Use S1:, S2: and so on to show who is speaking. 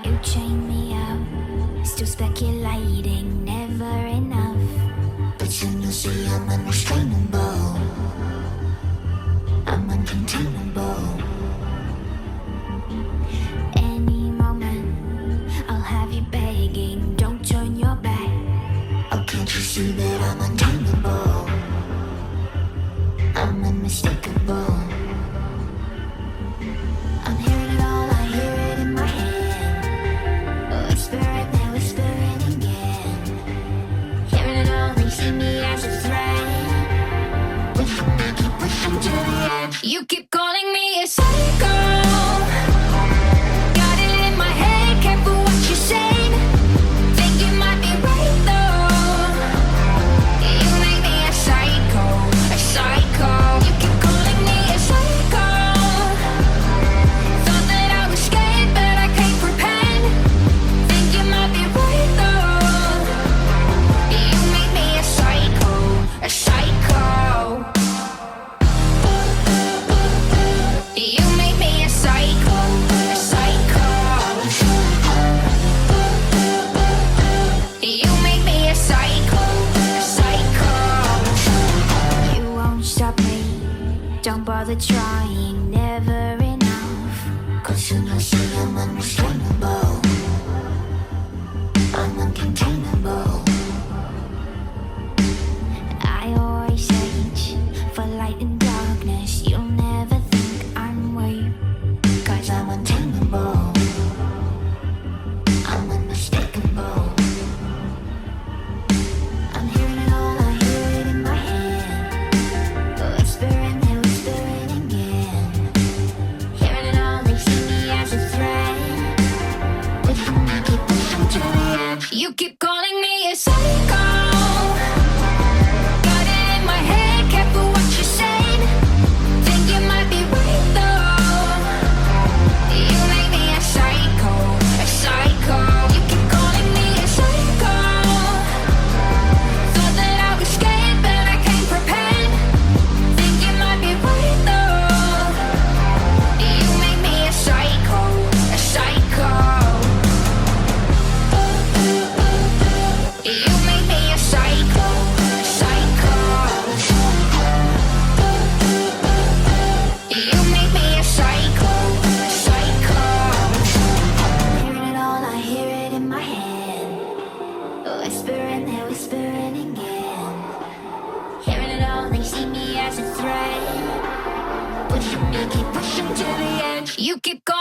S1: You chain me up, still speculating, never enough. But soon you'll see I'm unrestrainable, I'm uncontainable. Any moment, I'll have you begging, don't turn your back. Oh, can't you see that I'm untamable, I'm unmistakable. I'm hearing it all, I hear it in my head. Whispering, they're whispering again. Hearing it all, they see me as a threat. Pushing me, keep pushing to the edge. You keep calling me a psycho. Got it in my head, careful what you say. Think you might be right though. You make me a psycho, a psycho. You keep calling me a psycho. Thought that I was scared, but I can't pretend. Think you might be right though. You make me a psycho, a psycho. You make me a psycho, a psycho. You make me a psycho, a psycho. You won't stop me, don't bother trying, never enough. Cause soon you'll see I'm unrestrainable, I'm uncontainable. I always search for light in darkness. You'll never think I'm weak, cause I'm untamable, I'm unmistakable. I'm hearing it all, I hear it in my head. Whispering, they're whispering again. Hearing it all, they see me as a threat. Pushing me, keep pushing to the edge. You keep calling me a psycho. Got it in my head, careful what you say. Think you might be right though. You make me a psycho, a psycho. You keep calling me a psycho. Thought that I was scared, but I can't pretend. Think you might be right though. You make me a psycho, a psycho. You make me a psycho, a psycho. You make me a psycho, a psycho. Hearing it all, I hear it in my head. Whispering, they're whispering again. Hearing it all, they see me as a threat. Pushing me, keep pushing to the edge. You keep going.